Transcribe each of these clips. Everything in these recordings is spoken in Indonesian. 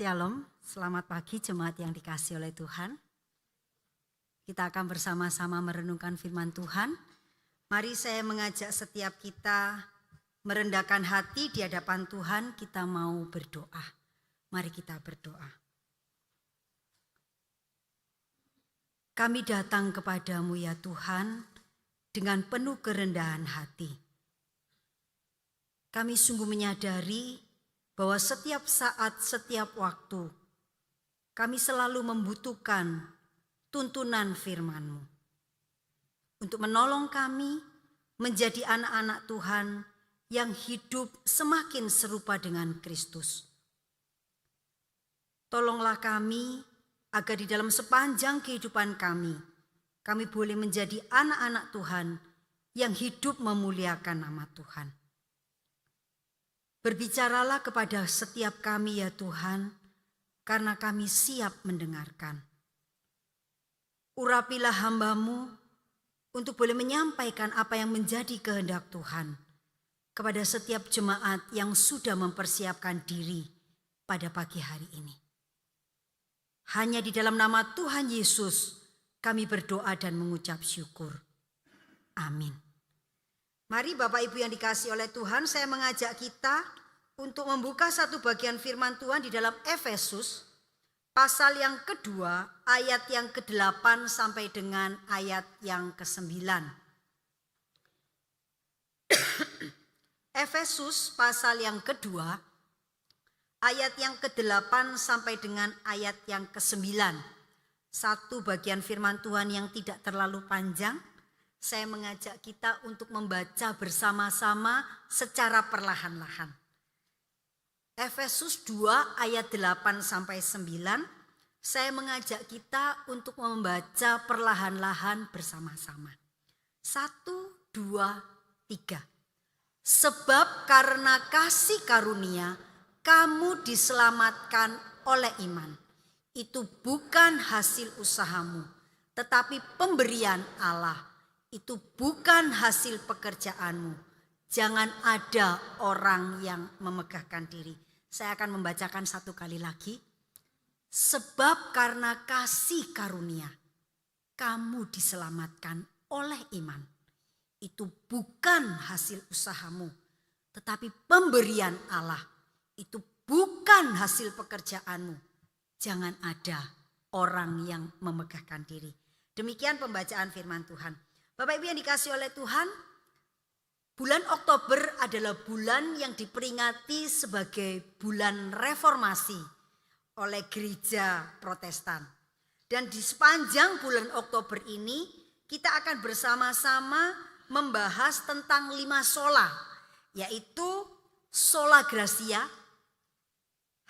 Shalom, selamat pagi jemaat yang dikasihi oleh Tuhan. Kita akan bersama-sama merenungkan firman Tuhan. Mari saya mengajak setiap kita merendahkan hati di hadapan Tuhan, kita mau berdoa. Mari kita berdoa. Kami datang kepadamu ya Tuhan dengan penuh kerendahan hati. Kami sungguh menyadari bahwa setiap saat, setiap waktu, kami selalu membutuhkan tuntunan firman-Mu. Untuk menolong kami menjadi anak-anak Tuhan yang hidup semakin serupa dengan Kristus. Tolonglah kami agar di dalam sepanjang kehidupan kami boleh menjadi anak-anak Tuhan yang hidup memuliakan nama Tuhan. Berbicaralah kepada setiap kami ya Tuhan, karena kami siap mendengarkan. Urapilah hamba-Mu untuk boleh menyampaikan apa yang menjadi kehendak Tuhan kepada setiap jemaat yang sudah mempersiapkan diri pada pagi hari ini. Hanya di dalam nama Tuhan Yesus kami berdoa dan mengucap syukur. Amin. Mari Bapak Ibu yang dikasihi oleh Tuhan, saya mengajak kita untuk membuka satu bagian firman Tuhan di dalam Efesus pasal yang kedua ayat yang ke-8 sampai dengan ayat yang ke-9. Efesus pasal yang kedua ayat yang ke-8 sampai dengan ayat yang ke-9. Satu bagian firman Tuhan yang tidak terlalu panjang. Saya mengajak kita untuk membaca bersama-sama secara perlahan-lahan. Efesus 2 ayat 8 sampai 9. Saya mengajak kita untuk membaca perlahan-lahan bersama-sama. 1, 2, 3. Sebab karena kasih karunia kamu diselamatkan oleh iman. Itu bukan hasil usahamu, tetapi pemberian Allah. Itu bukan hasil pekerjaanmu. Jangan ada orang yang memegahkan diri. Saya akan membacakan satu kali lagi. Sebab karena kasih karunia kamu diselamatkan oleh iman. Itu bukan hasil usahamu, tetapi pemberian Allah. Itu bukan hasil pekerjaanmu. Jangan ada orang yang memegahkan diri. Demikian pembacaan firman Tuhan. Bapak Ibu yang dikasihi oleh Tuhan, bulan Oktober adalah bulan yang diperingati sebagai bulan reformasi oleh gereja Protestan. Dan di sepanjang bulan Oktober ini kita akan bersama-sama membahas tentang 5 sola, yaitu sola gratia,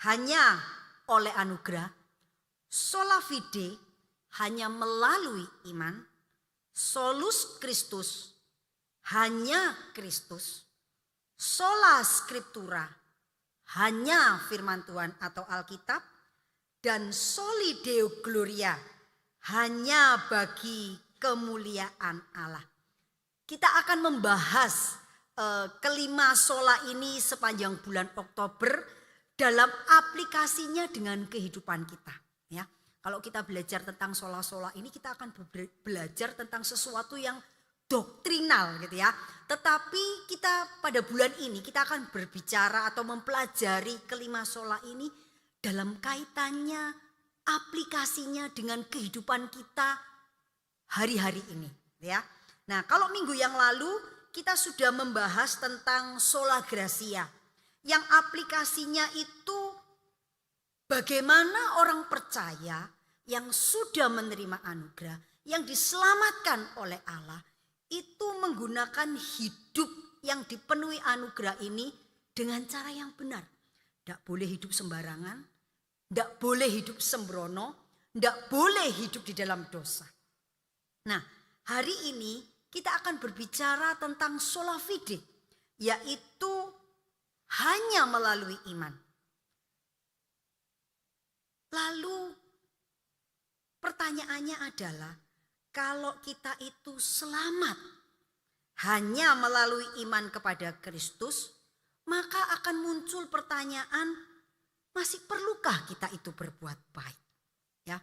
hanya oleh anugerah, sola fide, hanya melalui iman, solus Christus, hanya Kristus, sola scriptura, hanya firman Tuhan atau Alkitab, dan soli deo gloria, hanya bagi kemuliaan Allah. Kita akan membahas kelima sola ini sepanjang bulan Oktober dalam aplikasinya dengan kehidupan kita. Ya, kalau kita belajar tentang sola-sola ini, kita akan belajar tentang sesuatu yang doktrinal gitu ya. Tetapi kita pada bulan ini kita akan berbicara atau mempelajari kelima sola ini dalam kaitannya, aplikasinya dengan kehidupan kita hari-hari ini ya. Nah, kalau minggu yang lalu kita sudah membahas tentang sola gratia, yang aplikasinya itu bagaimana orang percaya yang sudah menerima anugerah, yang diselamatkan oleh Allah, itu menggunakan hidup yang dipenuhi anugerah ini dengan cara yang benar. Tidak boleh hidup sembarangan, tidak boleh hidup sembrono, tidak boleh hidup di dalam dosa. Nah, hari ini kita akan berbicara tentang sola fide, yaitu hanya melalui iman. Lalu pertanyaannya adalah, kalau kita itu selamat hanya melalui iman kepada Kristus, maka akan muncul pertanyaan, masih perlukah kita itu berbuat baik? Ya,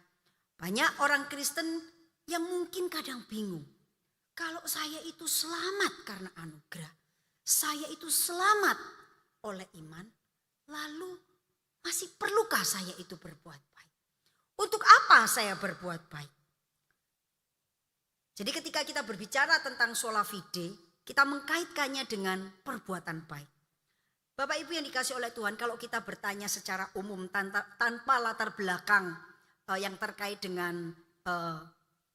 banyak orang Kristen yang mungkin kadang bingung. Kalau saya itu selamat karena anugerah, saya itu selamat oleh iman, lalu masih perlukah saya itu berbuat baik? Untuk apa saya berbuat baik? Jadi ketika kita berbicara tentang sola fide, kita mengkaitkannya dengan perbuatan baik. Bapak Ibu yang dikasih oleh Tuhan, kalau kita bertanya secara umum tanpa latar belakang yang terkait dengan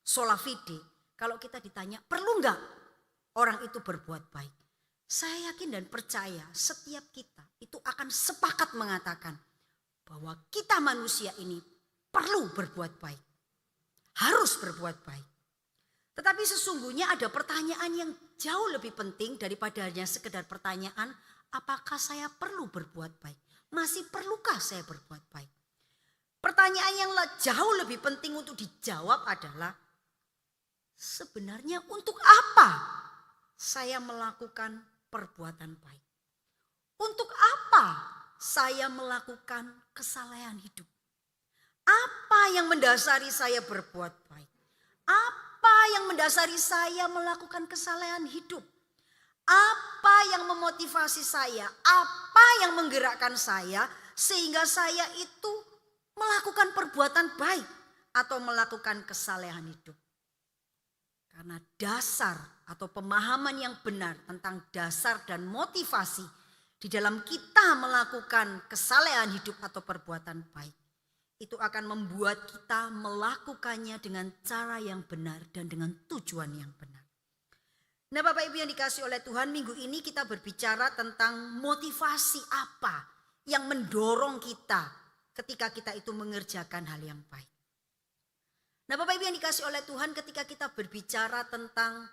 sola fide, kalau kita ditanya perlu enggak orang itu berbuat baik? Saya yakin dan percaya setiap kita itu akan sepakat mengatakan bahwa kita manusia ini perlu berbuat baik. Harus berbuat baik. Tetapi sesungguhnya ada pertanyaan yang jauh lebih penting daripada hanya sekedar pertanyaan, apakah saya perlu berbuat baik? Masih perlukah saya berbuat baik? Pertanyaan yang jauh lebih penting untuk dijawab adalah, sebenarnya untuk apa saya melakukan perbuatan baik? Untuk apa saya melakukan kesalehan hidup? Apa yang mendasari saya berbuat baik? Apa yang mendasari saya melakukan kesalehan hidup? Apa yang memotivasi saya? Apa yang menggerakkan saya sehingga saya itu melakukan perbuatan baik atau melakukan kesalehan hidup? Karena dasar atau pemahaman yang benar tentang dasar dan motivasi di dalam kita melakukan kesalehan hidup atau perbuatan baik, itu akan membuat kita melakukannya dengan cara yang benar dan dengan tujuan yang benar. Nah Bapak Ibu yang dikasih oleh Tuhan, minggu ini kita berbicara tentang motivasi apa yang mendorong kita ketika kita itu mengerjakan hal yang baik. Nah Bapak Ibu yang dikasih oleh Tuhan, ketika kita berbicara tentang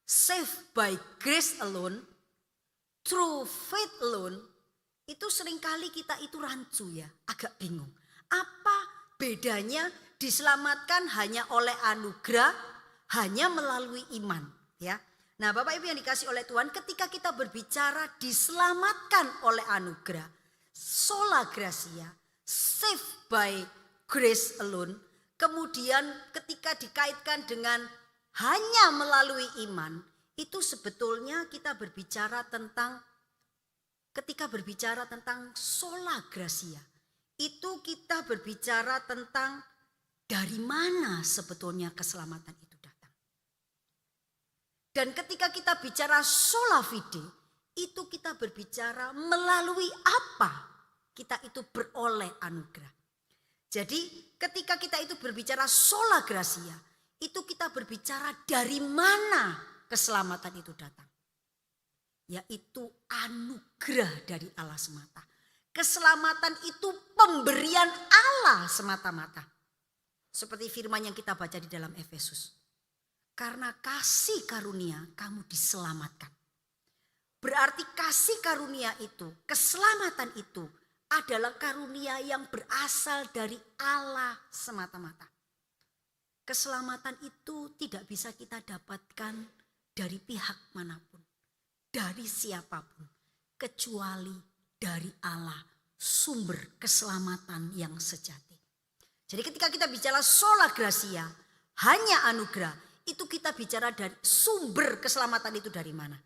saved by grace alone, through faith alone, itu seringkali kita itu rancu ya, agak bingung. Apa bedanya diselamatkan hanya oleh anugerah, hanya melalui iman, ya. Nah, Bapak Ibu yang dikasih oleh Tuhan, ketika kita berbicara diselamatkan oleh anugerah, sola gratia, saved by grace alone, kemudian ketika dikaitkan dengan hanya melalui iman, itu sebetulnya kita berbicara tentang, ketika berbicara tentang sola gratia, itu kita berbicara tentang dari mana sebetulnya keselamatan itu datang. Dan ketika kita bicara sola fide, itu kita berbicara melalui apa kita itu beroleh anugerah. Jadi ketika kita itu berbicara sola gratia, itu kita berbicara dari mana keselamatan itu datang. Yaitu anugerah dari Allah semata. Keselamatan itu pemberian Allah semata-mata. Seperti firman yang kita baca di dalam Efesus. Karena kasih karunia kamu diselamatkan. Berarti kasih karunia itu, keselamatan itu adalah karunia yang berasal dari Allah semata-mata. Keselamatan itu tidak bisa kita dapatkan dari pihak manapun. Dari siapapun. Kecuali dari Allah, sumber keselamatan yang sejati. Jadi ketika kita bicara sola gratia, hanya anugerah, itu kita bicara dari sumber keselamatan itu dari mana?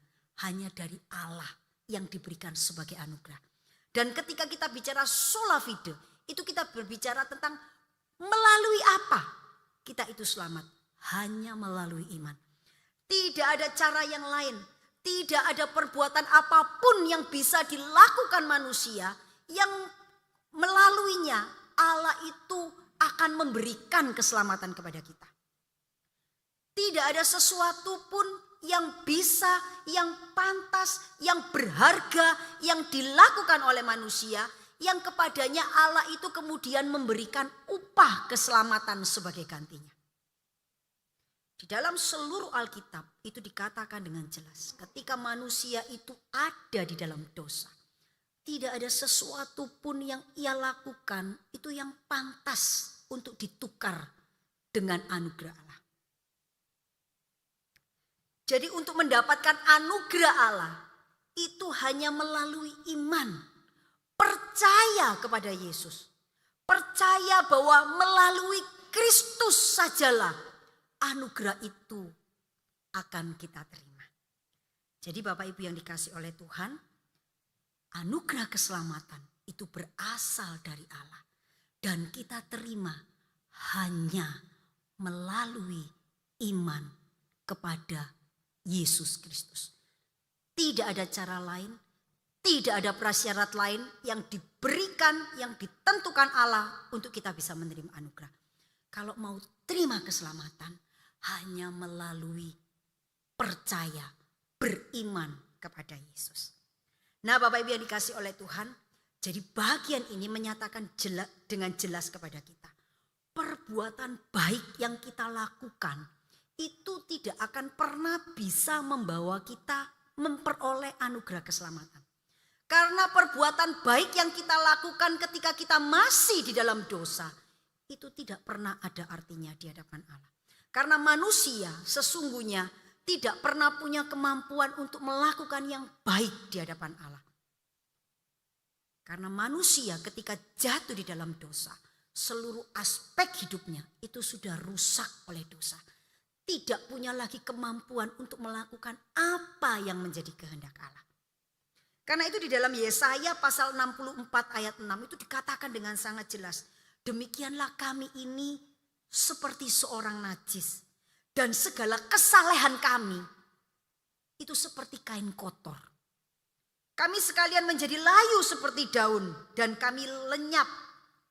Hanya dari Allah yang diberikan sebagai anugerah. Dan ketika kita bicara sola fide, itu kita berbicara tentang melalui apa kita itu selamat? Hanya melalui iman. Tidak ada cara yang lain. Tidak ada perbuatan apapun yang bisa dilakukan manusia yang melaluinya Allah itu akan memberikan keselamatan kepada kita. Tidak ada sesuatu pun yang bisa, yang pantas, yang berharga, yang dilakukan oleh manusia yang kepadanya Allah itu kemudian memberikan upah keselamatan sebagai gantinya. Di dalam seluruh Alkitab itu dikatakan dengan jelas, ketika manusia itu ada di dalam dosa, tidak ada sesuatu pun yang ia lakukan itu yang pantas untuk ditukar dengan anugerah Allah. Jadi untuk mendapatkan anugerah Allah itu hanya melalui iman. percaya kepada Yesus. Percaya bahwa melalui Kristus sajalah anugerah itu akan kita terima. Jadi Bapak Ibu yang dikasihi oleh Tuhan, anugerah keselamatan itu berasal dari Allah. Dan kita terima hanya melalui iman kepada Yesus Kristus. Tidak ada cara lain, tidak ada prasyarat lain yang diberikan, yang ditentukan Allah untuk kita bisa menerima anugerah. Kalau mau terima keselamatan, hanya melalui percaya, beriman kepada Yesus. Nah Bapak Ibu yang dikasihi oleh Tuhan, jadi bagian ini menyatakan dengan jelas kepada kita. Perbuatan baik yang kita lakukan itu tidak akan pernah bisa membawa kita memperoleh anugerah keselamatan. Karena perbuatan baik yang kita lakukan ketika kita masih di dalam dosa, itu tidak pernah ada artinya di hadapan Allah. Karena manusia sesungguhnya tidak pernah punya kemampuan untuk melakukan yang baik di hadapan Allah. Karena manusia ketika jatuh di dalam dosa, seluruh aspek hidupnya itu sudah rusak oleh dosa. Tidak punya lagi kemampuan untuk melakukan apa yang menjadi kehendak Allah. Karena itu di dalam Yesaya pasal 64 ayat 6 itu dikatakan dengan sangat jelas. Demikianlah kami ini seperti seorang najis. Dan segala kesalehan kami itu seperti kain kotor. Kami sekalian menjadi layu seperti daun dan kami lenyap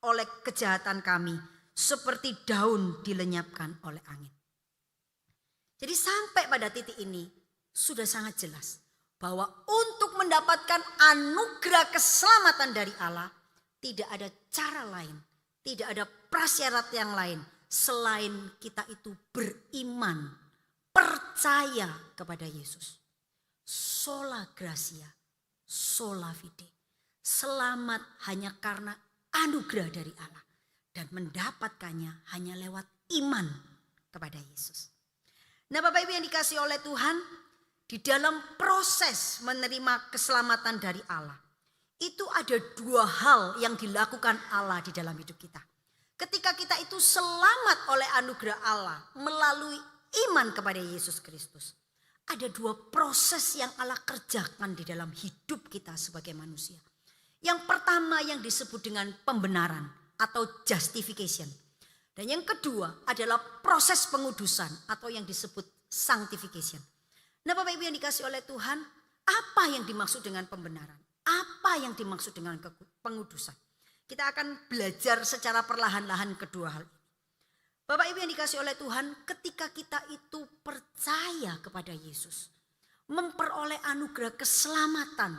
oleh kejahatan kami seperti daun dilenyapkan oleh angin. Jadi sampai pada titik ini sudah sangat jelas bahwa untuk mendapatkan anugerah keselamatan dari Allah tidak ada cara lain, tidak ada prasyarat yang lain selain kita itu beriman, percaya kepada Yesus. Sola gratia. Sola fide, selamat hanya karena anugerah dari Allah dan mendapatkannya hanya lewat iman kepada Yesus. Nah Bapak Ibu yang dikasihi oleh Tuhan, di dalam proses menerima keselamatan dari Allah, itu ada dua hal yang dilakukan Allah di dalam hidup kita. Ketika kita itu selamat oleh anugerah Allah melalui iman kepada Yesus Kristus. Ada dua proses yang Allah kerjakan di dalam hidup kita sebagai manusia. Yang pertama yang disebut dengan pembenaran atau justification. Dan yang kedua adalah proses pengudusan atau yang disebut sanctification. Nah Bapak Ibu yang dikasihi oleh Tuhan, apa yang dimaksud dengan pembenaran? Apa yang dimaksud dengan pengudusan? Kita akan belajar secara perlahan-lahan kedua hal. Bapak Ibu yang dikasihi oleh Tuhan, ketika kita itu percaya kepada Yesus, memperoleh anugerah keselamatan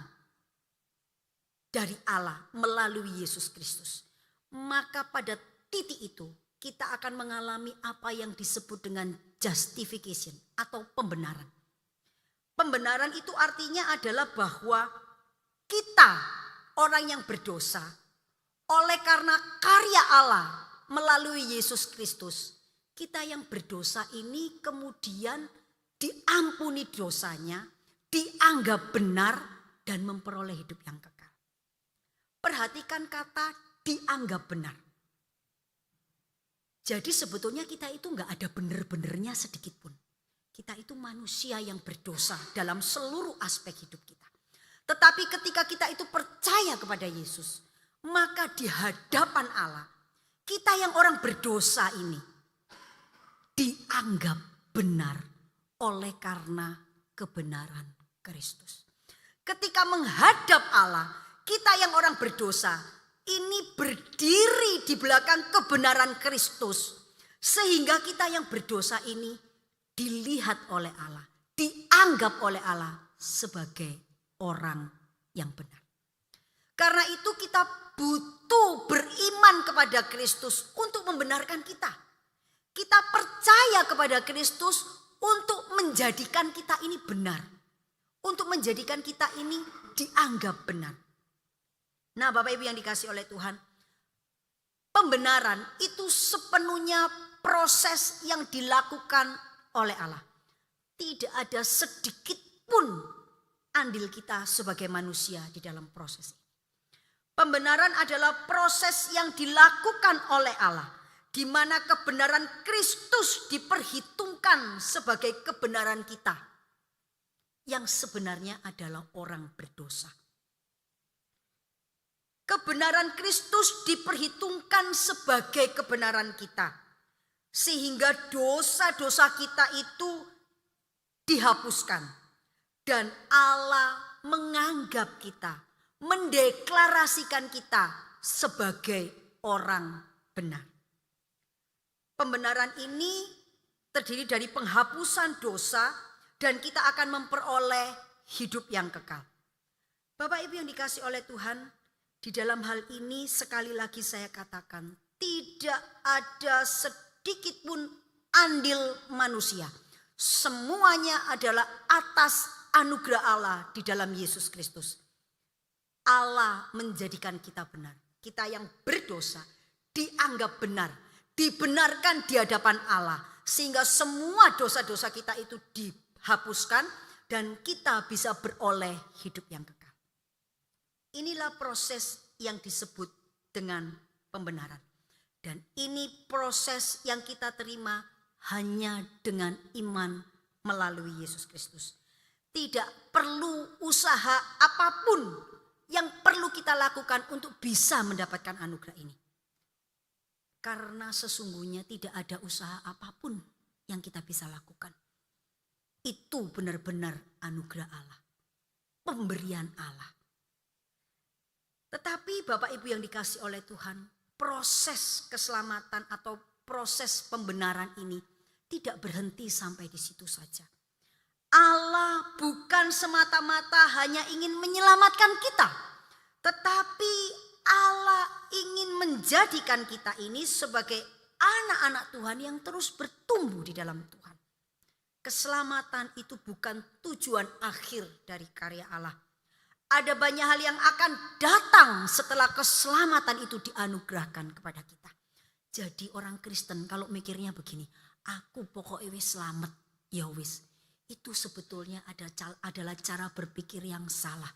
dari Allah melalui Yesus Kristus, maka pada titik itu kita akan mengalami apa yang disebut dengan justification atau pembenaran. Pembenaran itu artinya adalah bahwa kita orang yang berdosa oleh karena karya Allah melalui Yesus Kristus, kita yang berdosa ini kemudian diampuni dosanya, dianggap benar dan memperoleh hidup yang kekal. Perhatikan kata dianggap benar. Jadi sebetulnya kita itu enggak ada benar-benarnya sedikit pun. Kita itu manusia yang berdosa dalam seluruh aspek hidup kita. Tetapi ketika kita itu percaya kepada Yesus, maka di hadapan Allah, kita yang orang berdosa ini dianggap benar oleh karena kebenaran Kristus. Ketika menghadap Allah, kita yang orang berdosa ini berdiri di belakang kebenaran Kristus. Sehingga kita yang berdosa ini dilihat oleh Allah, dianggap oleh Allah sebagai orang yang benar. Karena itu kita butuh beriman kepada Kristus untuk membenarkan kita. Kita percaya kepada Kristus untuk menjadikan kita ini benar. Untuk menjadikan kita ini dianggap benar. Nah Bapak Ibu yang dikasihi oleh Tuhan, pembenaran itu sepenuhnya proses yang dilakukan oleh Allah. Tidak ada sedikit pun andil kita sebagai manusia di dalam proses ini. Pembenaran adalah proses yang dilakukan oleh Allah, di mana kebenaran Kristus diperhitungkan sebagai kebenaran kita, yang sebenarnya adalah orang berdosa. Kebenaran Kristus diperhitungkan sebagai kebenaran kita, sehingga dosa-dosa kita itu dihapuskan. Dan Allah menganggap kita, mendeklarasikan kita sebagai orang benar. Pembenaran ini terdiri dari penghapusan dosa dan kita akan memperoleh hidup yang kekal. Bapak Ibu yang dikasihi oleh Tuhan, di dalam hal ini sekali lagi saya katakan, tidak ada sedikit pun andil manusia. Semuanya adalah atas anugerah Allah di dalam Yesus Kristus. Allah menjadikan kita benar. Kita yang berdosa dianggap benar, dibenarkan di hadapan Allah. Sehingga semua dosa-dosa kita itu dihapuskan dan kita bisa beroleh hidup yang kekal. Inilah proses yang disebut dengan pembenaran. Dan ini proses yang kita terima hanya dengan iman melalui Yesus Kristus. Tidak perlu usaha apapun yang perlu kita lakukan untuk bisa mendapatkan anugerah ini. Karena sesungguhnya tidak ada usaha apapun yang kita bisa lakukan. Itu benar-benar anugerah Allah, pemberian Allah. Tetapi Bapak Ibu yang dikasihi oleh Tuhan, proses keselamatan atau proses pembenaran ini tidak berhenti sampai di situ saja. Allah bukan semata-mata hanya ingin menyelamatkan kita, tetapi Allah ingin menjadikan kita ini sebagai anak-anak Tuhan yang terus bertumbuh di dalam Tuhan. Keselamatan itu bukan tujuan akhir dari karya Allah. Ada banyak hal yang akan datang setelah keselamatan itu dianugerahkan kepada kita. Jadi orang Kristen kalau mikirnya begini, aku pokoknya wis selamat, ya wis. Itu sebetulnya adalah cara berpikir yang salah.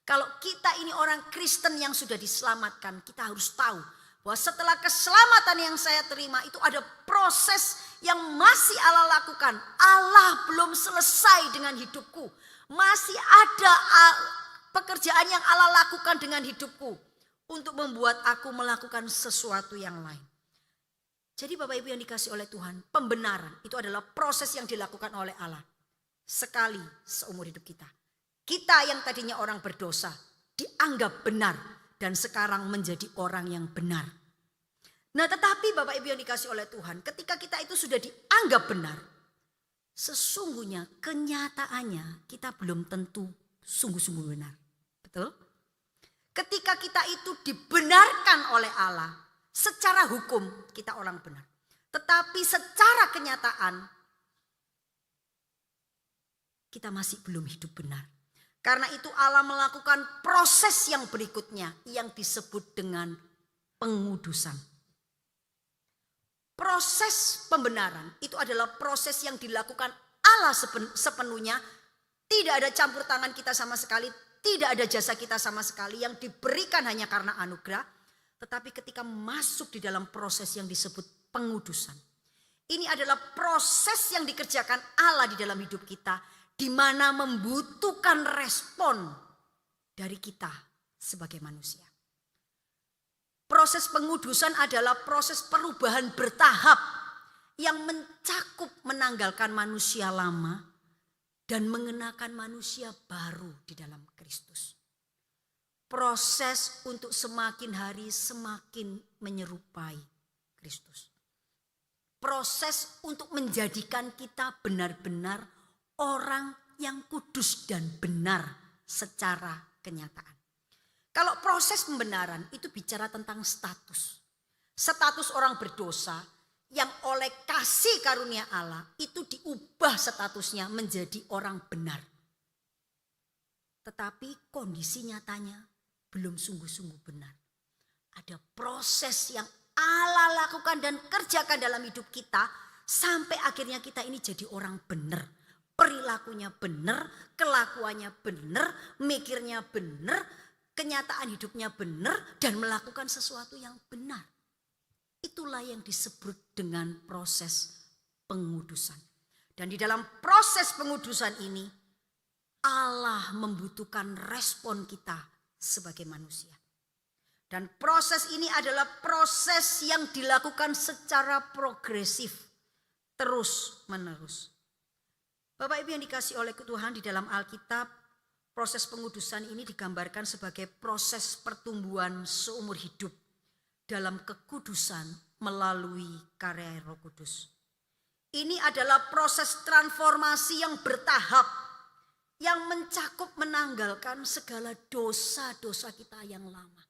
Kalau kita ini orang Kristen yang sudah diselamatkan, kita harus tahu bahwa setelah keselamatan yang saya terima itu ada proses yang masih Allah lakukan. Allah belum selesai dengan hidupku. Masih ada pekerjaan yang Allah lakukan dengan hidupku untuk membuat aku melakukan sesuatu yang lain. Jadi Bapak Ibu yang dikasihi oleh Tuhan, pembenaran itu adalah proses yang dilakukan oleh Allah. Sekali seumur hidup kita. Kita yang tadinya orang berdosa dianggap benar dan sekarang menjadi orang yang benar. Nah tetapi Bapak Ibu yang dikasihi oleh Tuhan, ketika kita itu sudah dianggap benar, sesungguhnya kenyataannya kita belum tentu sungguh-sungguh benar. Betul? Ketika kita itu dibenarkan oleh Allah, secara hukum kita orang benar. Tetapi secara kenyataan kita masih belum hidup benar. Karena itu Allah melakukan proses yang berikutnya yang disebut dengan pengudusan. Proses pembenaran itu adalah proses yang dilakukan Allah sepenuhnya. Tidak ada campur tangan kita sama sekali. Tidak ada jasa kita sama sekali yang diberikan hanya karena anugerah. Tetapi ketika masuk di dalam proses yang disebut pengudusan. Ini adalah proses yang dikerjakan Allah di dalam hidup kita. Di mana membutuhkan respon dari kita sebagai manusia. Proses pengudusan adalah proses perubahan bertahap yang mencakup menanggalkan manusia lama dan mengenakan manusia baru di dalam Kristus. Proses untuk semakin hari semakin menyerupai Kristus. Proses untuk menjadikan kita benar-benar orang yang kudus dan benar secara kenyataan. Kalau proses pembenaran itu bicara tentang status. Status orang berdosa yang oleh kasih karunia Allah itu diubah statusnya menjadi orang benar. Tetapi kondisi nyatanya belum sungguh-sungguh benar. Ada proses yang Allah lakukan dan kerjakan dalam hidup kita sampai akhirnya kita ini jadi orang benar. Perilakunya benar, kelakuannya benar, mikirnya benar, kenyataan hidupnya benar dan melakukan sesuatu yang benar. Itulah yang disebut dengan proses pengudusan. Dan di dalam proses pengudusan ini, Allah membutuhkan respon kita sebagai manusia. Dan proses ini adalah proses yang dilakukan secara progresif, terus menerus. Bapak Ibu yang dikasihi oleh Tuhan, di dalam Alkitab, proses pengudusan ini digambarkan sebagai proses pertumbuhan seumur hidup dalam kekudusan melalui karya Roh Kudus. Ini adalah proses transformasi yang bertahap, yang mencakup menanggalkan segala dosa-dosa kita yang lama.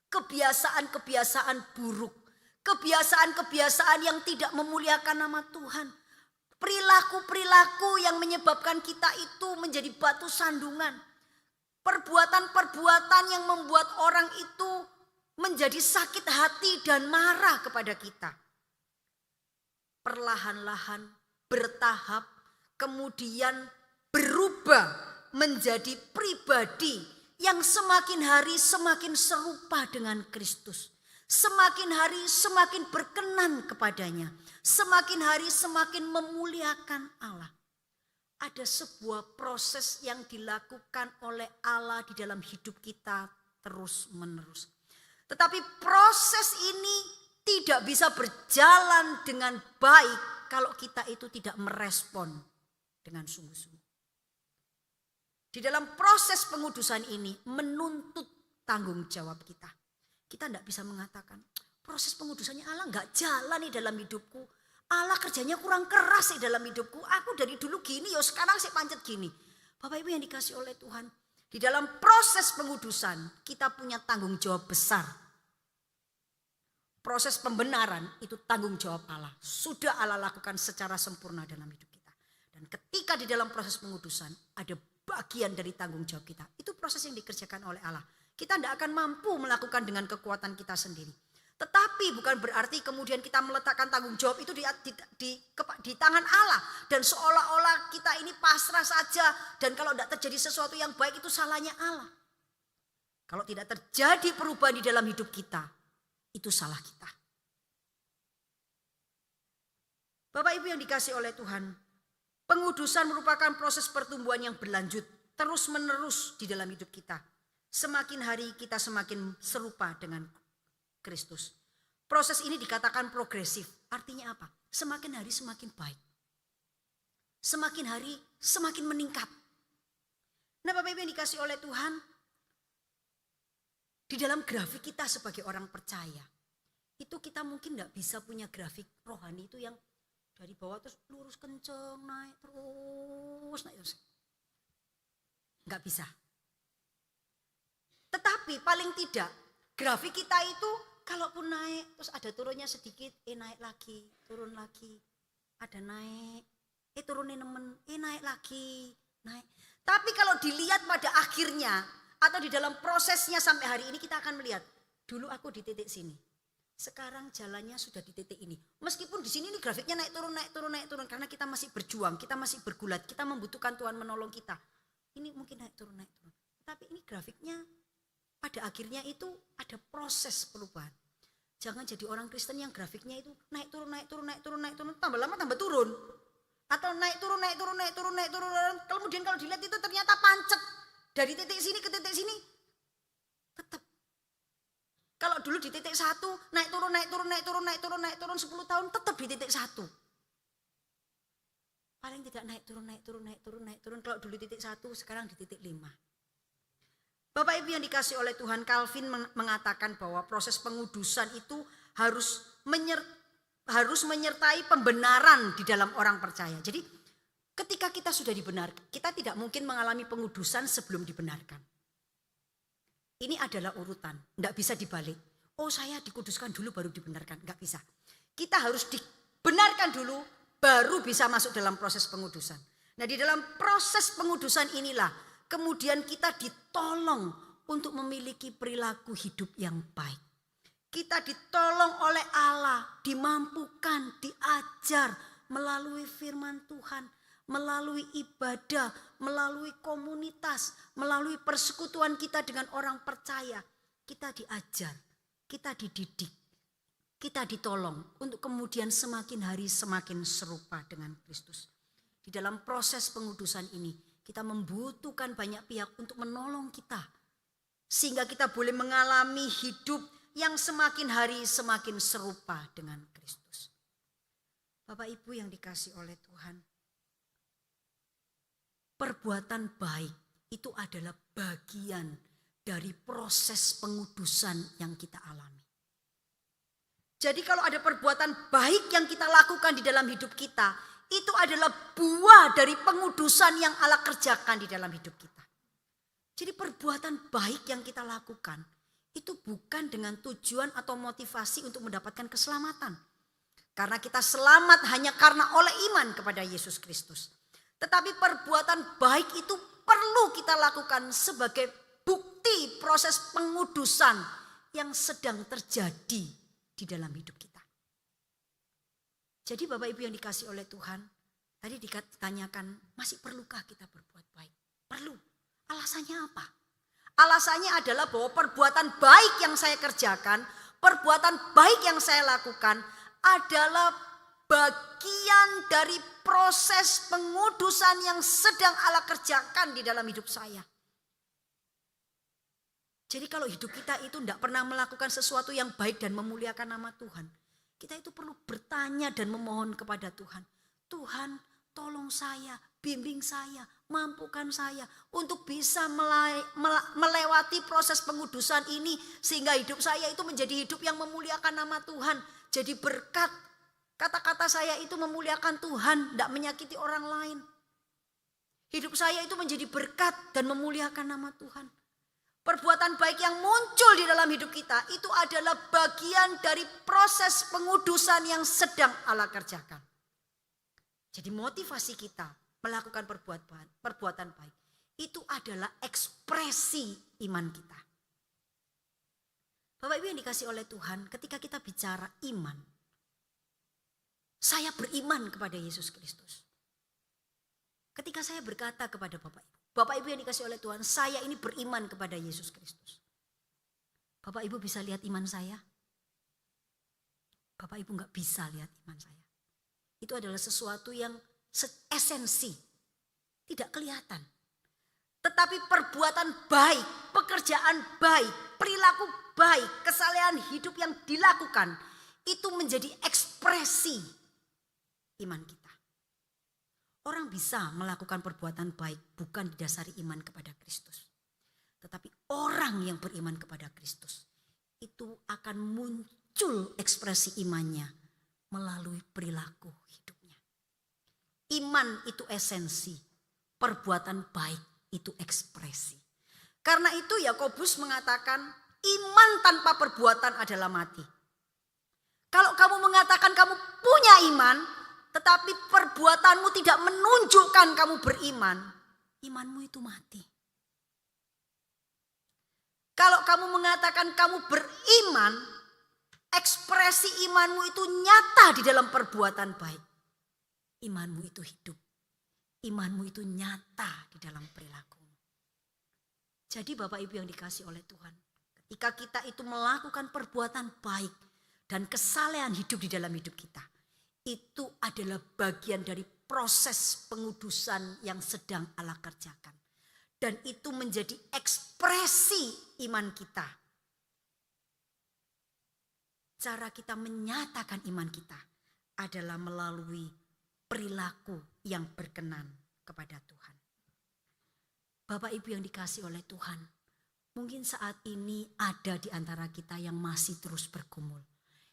Kebiasaan-kebiasaan buruk, kebiasaan-kebiasaan yang tidak memuliakan nama Tuhan. Perilaku-perilaku yang menyebabkan kita itu menjadi batu sandungan. Perbuatan-perbuatan yang membuat orang itu menjadi sakit hati dan marah kepada kita. Perlahan-lahan, bertahap, kemudian berubah menjadi pribadi yang semakin hari semakin serupa dengan Kristus. Semakin hari semakin berkenan kepadanya. Semakin hari semakin memuliakan Allah. Ada sebuah proses yang dilakukan oleh Allah di dalam hidup kita terus menerus. Tetapi proses ini tidak bisa berjalan dengan baik kalau kita itu tidak merespon dengan sungguh-sungguh. Di dalam proses pengudusan ini menuntut tanggung jawab kita. Kita tidak bisa mengatakan proses pengudusannya Allah nggak jalan di dalam hidupku. Allah kerjanya kurang keras di dalam hidupku. Aku dari dulu gini, yo sekarang saya pancet gini. Bapak Ibu yang dikasih oleh Tuhan, di dalam proses pengudusan kita punya tanggung jawab besar. Proses pembenaran itu tanggung jawab Allah. Sudah Allah lakukan secara sempurna dalam hidup kita. Dan ketika di dalam proses pengudusan ada bagian dari tanggung jawab kita. Itu proses yang dikerjakan oleh Allah. Kita tidak akan mampu melakukan dengan kekuatan kita sendiri. Tetapi bukan berarti kemudian kita meletakkan tanggung jawab itu di tangan Allah. Dan seolah-olah kita ini pasrah saja. Dan kalau tidak terjadi sesuatu yang baik itu salahnya Allah. Kalau tidak terjadi perubahan di dalam hidup kita, itu salah kita. Bapak Ibu yang dikasihi oleh Tuhan, pengudusan merupakan proses pertumbuhan yang berlanjut, terus menerus di dalam hidup kita. Semakin hari kita semakin serupa dengan Kristus. Proses ini dikatakan progresif. Artinya apa? Semakin hari semakin baik. Semakin hari semakin meningkat. Nah Bapak Ibu yang dikasihi oleh Tuhan, di dalam grafik kita sebagai orang percaya, itu kita mungkin tidak bisa punya grafik rohani itu yang dari bawah terus lurus kenceng, naik terus. Nggak bisa. Tetapi paling tidak grafik kita itu kalaupun naik terus ada turunnya sedikit, naik lagi, turun lagi. Ada naik, turunin nemen, naik lagi, naik. Tapi kalau dilihat pada akhirnya atau di dalam prosesnya sampai hari ini kita akan melihat, dulu aku di titik sini. Sekarang jalannya sudah di titik ini. Meskipun di sini ini grafiknya naik turun karena kita masih berjuang, kita masih bergulat, kita membutuhkan Tuhan menolong kita. Ini mungkin naik turun. Tapi ini grafiknya pada akhirnya itu ada proses perubahan. Jangan jadi orang Kristen yang grafiknya itu naik turun, tambah lama tambah turun. Atau naik turun. Kemudian kalau dilihat itu ternyata pancet. Dari titik sini ke titik sini tetap. Kalau dulu di titik 1 naik turun 10 tahun tetap di titik 1. Paling tidak naik turun. Kalau dulu titik 1 sekarang di titik 5. Bapak Ibu yang dikasih oleh Tuhan, Calvin mengatakan bahwa proses pengudusan itu harus menyertai pembenaran di dalam orang percaya. Jadi ketika kita sudah dibenarkan, kita tidak mungkin mengalami pengudusan sebelum dibenarkan. Ini adalah urutan, tidak bisa dibalik. Oh saya dikuduskan dulu baru dibenarkan, nggak bisa. Kita harus dibenarkan dulu baru bisa masuk dalam proses pengudusan. Nah di dalam proses pengudusan inilah kemudian kita ditolong untuk memiliki perilaku hidup yang baik. Kita ditolong oleh Allah, dimampukan, diajar melalui firman Tuhan. melalui ibadah, melalui komunitas, melalui persekutuan kita dengan orang percaya. Kita diajar, kita dididik, kita ditolong untuk kemudian semakin hari semakin serupa dengan Kristus. Di dalam proses pengudusan ini, kita membutuhkan banyak pihak untuk menolong kita. Sehingga kita boleh mengalami hidup yang semakin hari semakin serupa dengan Kristus. Bapak Ibu yang dikasihi oleh Tuhan, perbuatan baik itu adalah bagian dari proses pengudusan yang kita alami. Jadi kalau ada perbuatan baik yang kita lakukan di dalam hidup kita, itu adalah buah dari pengudusan yang Allah kerjakan di dalam hidup kita. Jadi perbuatan baik yang kita lakukan itu bukan dengan tujuan atau motivasi untuk mendapatkan keselamatan. Karena kita selamat hanya karena oleh iman kepada Yesus Kristus. Tetapi perbuatan baik itu perlu kita lakukan sebagai bukti proses pengudusan yang sedang terjadi di dalam hidup kita. Jadi Bapak Ibu yang dikasihi oleh Tuhan, tadi ditanyakan masih perlukah kita berbuat baik? Perlu. Alasannya apa? Alasannya adalah bahwa perbuatan baik yang saya kerjakan, perbuatan baik yang saya lakukan adalah bagian dari proses pengudusan yang sedang Allah kerjakan di dalam hidup saya. Jadi kalau hidup kita itu tidak pernah melakukan sesuatu yang baik dan memuliakan nama Tuhan, kita itu perlu bertanya dan memohon kepada Tuhan. Tuhan, tolong saya, bimbing saya, mampukan saya untuk bisa melewati proses pengudusan ini sehingga hidup saya itu menjadi hidup yang memuliakan nama Tuhan. Jadi berkat, kata-kata saya itu memuliakan Tuhan, tidak menyakiti orang lain. Hidup saya itu menjadi berkat dan memuliakan nama Tuhan. Perbuatan baik yang muncul di dalam hidup kita itu adalah bagian dari proses pengudusan yang sedang Allah kerjakan. Jadi motivasi kita melakukan perbuatan baik itu adalah ekspresi iman kita. Bapak Ibu yang dikasihi oleh Tuhan, ketika kita bicara iman, saya beriman kepada Yesus Kristus. Ketika saya berkata kepada Bapak Ibu yang dikasihi oleh Tuhan, saya ini beriman kepada Yesus Kristus. Bapak Ibu bisa lihat iman saya? Bapak Ibu gak bisa lihat iman saya. Itu adalah sesuatu yang esensi, tidak kelihatan. Tetapi perbuatan baik, pekerjaan baik, perilaku baik, kesalehan hidup yang dilakukan, itu menjadi ekspresi iman kita. Orang bisa melakukan perbuatan baik bukan didasari iman kepada Kristus. Tetapi orang yang beriman kepada Kristus itu akan muncul ekspresi imannya melalui perilaku hidupnya. Iman itu esensi, perbuatan baik itu ekspresi. Karena itu Yakobus mengatakan iman tanpa perbuatan adalah mati. Kalau kamu mengatakan kamu punya iman, tetapi perbuatanmu tidak menunjukkan kamu beriman, imanmu itu mati. Kalau kamu mengatakan kamu beriman, ekspresi imanmu itu nyata di dalam perbuatan baik. Imanmu itu hidup. Imanmu itu nyata di dalam perilakumu. Jadi Bapak Ibu yang dikasihi oleh Tuhan, ketika kita itu melakukan perbuatan baik dan kesalehan hidup di dalam hidup kita, itu adalah bagian dari proses pengudusan yang sedang Allah kerjakan. Dan itu menjadi ekspresi iman kita. Cara kita menyatakan iman kita adalah melalui perilaku yang berkenan kepada Tuhan. Bapak Ibu yang dikasihi oleh Tuhan, mungkin saat ini ada di antara kita yang masih terus bergumul,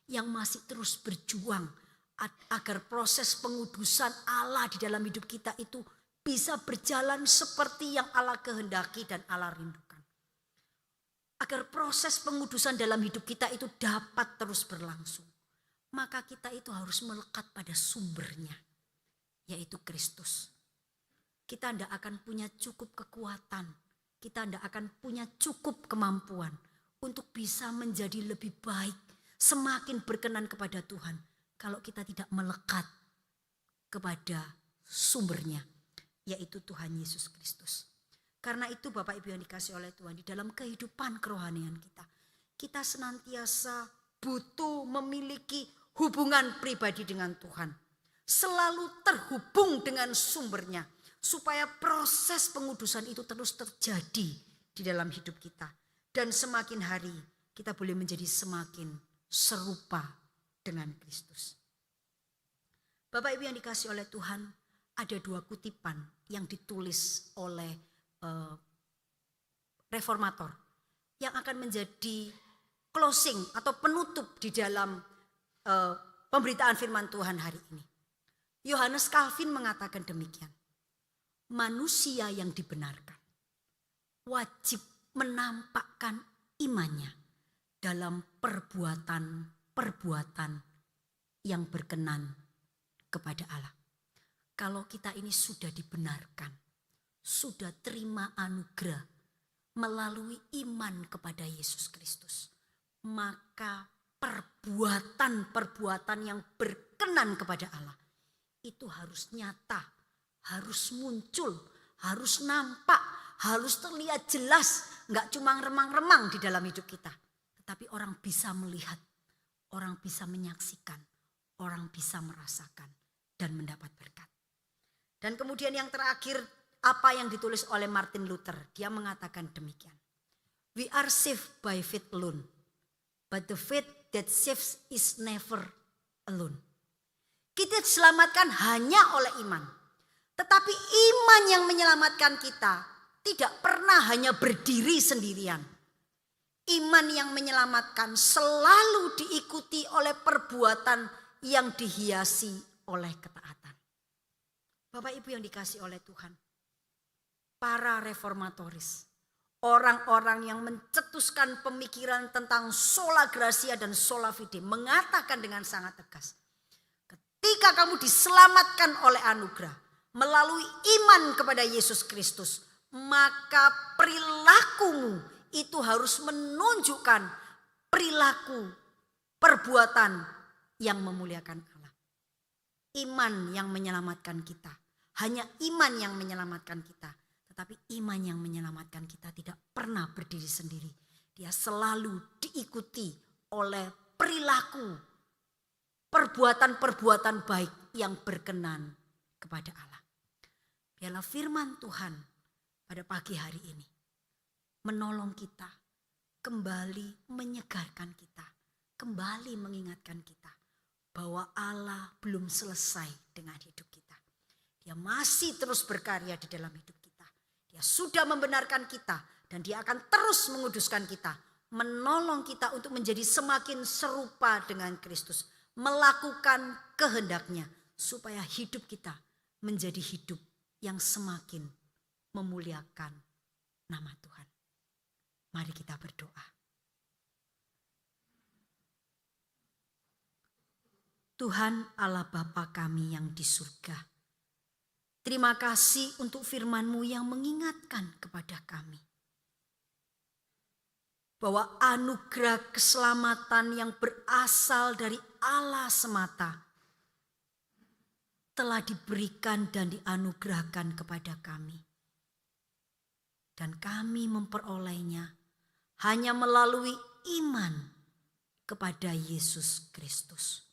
yang masih terus berjuang agar proses pengudusan Allah di dalam hidup kita itu bisa berjalan seperti yang Allah kehendaki dan Allah rindukan. Agar proses pengudusan dalam hidup kita itu dapat terus berlangsung, maka kita itu harus melekat pada sumbernya, yaitu Kristus. Kita tidak akan punya cukup kekuatan, kita tidak akan punya cukup kemampuan untuk bisa menjadi lebih baik, semakin berkenan kepada Tuhan, kalau kita tidak melekat kepada sumbernya, yaitu Tuhan Yesus Kristus. Karena itu Bapak Ibu yang dikasih oleh Tuhan, di dalam kehidupan kerohanian kita senantiasa butuh memiliki hubungan pribadi dengan Tuhan. Selalu terhubung dengan sumbernya, supaya proses pengudusan itu terus terjadi di dalam hidup kita. Dan semakin hari kita boleh menjadi semakin serupa dengan Kristus. Bapak Ibu yang dikasih oleh Tuhan, ada 2 kutipan yang ditulis oleh reformator yang akan menjadi closing atau penutup di dalam pemberitaan firman Tuhan hari ini. Yohanes Calvin mengatakan demikian. Manusia yang dibenarkan wajib menampakkan imannya dalam perbuatan-perbuatan yang berkenan kepada Allah. Kalau kita ini sudah dibenarkan, sudah terima anugerah melalui iman kepada Yesus Kristus, maka perbuatan-perbuatan yang berkenan kepada Allah itu harus nyata, harus muncul, harus nampak, harus terlihat jelas, enggak cuma remang-remang di dalam hidup kita, tetapi orang bisa melihat, orang bisa menyaksikan, orang bisa merasakan dan mendapat berkat. Dan kemudian yang terakhir, apa yang ditulis oleh Martin Luther, dia mengatakan demikian. We are saved by faith alone, but the faith that saves is never alone. Kita diselamatkan hanya oleh iman. Tetapi iman yang menyelamatkan kita tidak pernah hanya berdiri sendirian. Iman yang menyelamatkan selalu diikuti oleh perbuatan yang dihiasi oleh ketaatan. Bapak Ibu yang dikasih oleh Tuhan, para reformatoris, orang-orang yang mencetuskan pemikiran tentang sola gratia dan sola fide, mengatakan dengan sangat tegas, ketika kamu diselamatkan oleh anugerah melalui iman kepada Yesus Kristus, maka perilakumu itu harus menunjukkan perilaku perbuatan yang memuliakan Allah. Iman yang menyelamatkan kita, hanya iman yang menyelamatkan kita. Tetapi iman yang menyelamatkan kita tidak pernah berdiri sendiri. Dia selalu diikuti oleh perilaku, perbuatan-perbuatan baik yang berkenan kepada Allah. Biarlah firman Tuhan pada pagi hari ini menolong kita, kembali menyegarkan kita, kembali mengingatkan kita bahwa Allah belum selesai dengan hidup kita. Dia masih terus berkarya di dalam hidup kita. Dia sudah membenarkan kita dan dia akan terus menguduskan kita, menolong kita untuk menjadi semakin serupa dengan Kristus, melakukan kehendaknya supaya hidup kita menjadi hidup yang semakin memuliakan nama Tuhan. Mari kita berdoa. Tuhan Allah Bapa kami yang di surga, terima kasih untuk firman-Mu yang mengingatkan kepada kami bahwa anugerah keselamatan yang berasal dari Allah semata telah diberikan dan dianugerahkan kepada kami. Dan kami memperolehnya hanya melalui iman kepada Yesus Kristus.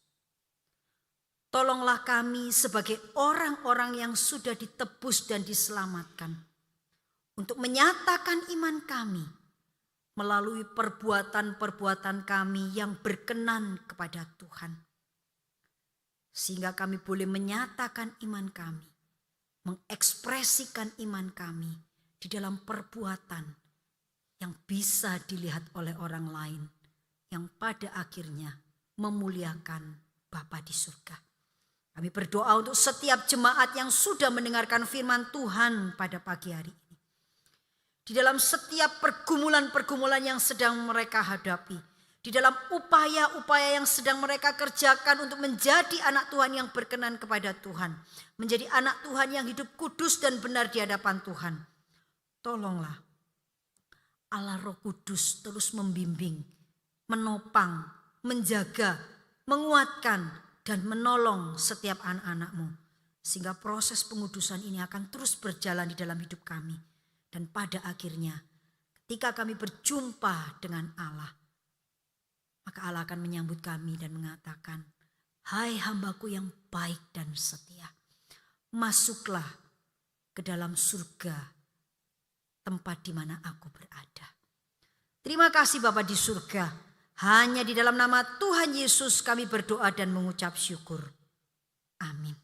Tolonglah kami sebagai orang-orang yang sudah ditebus dan diselamatkan untuk menyatakan iman kami melalui perbuatan-perbuatan kami yang berkenan kepada Tuhan. Sehingga kami boleh menyatakan iman kami, mengekspresikan iman kami di dalam perbuatan yang bisa dilihat oleh orang lain, yang pada akhirnya memuliakan Bapa di surga. Kami berdoa untuk setiap jemaat yang sudah mendengarkan firman Tuhan pada pagi hari ini. Di dalam setiap pergumulan-pergumulan yang sedang mereka hadapi, di dalam upaya-upaya yang sedang mereka kerjakan untuk menjadi anak Tuhan yang berkenan kepada Tuhan, menjadi anak Tuhan yang hidup kudus dan benar di hadapan Tuhan. Tolonglah Allah Roh Kudus terus membimbing, menopang, menjaga, menguatkan, dan menolong setiap anak-anak-Mu Sehingga proses pengudusan ini akan terus berjalan di dalam hidup kami. Dan pada akhirnya ketika kami berjumpa dengan Allah, maka Allah akan menyambut kami dan mengatakan, "Hai hambaku yang baik dan setia, masuklah ke dalam surga, tempat di mana aku berada." Terima kasih Bapa di surga. Hanya di dalam nama Tuhan Yesus kami berdoa dan mengucap syukur. Amin.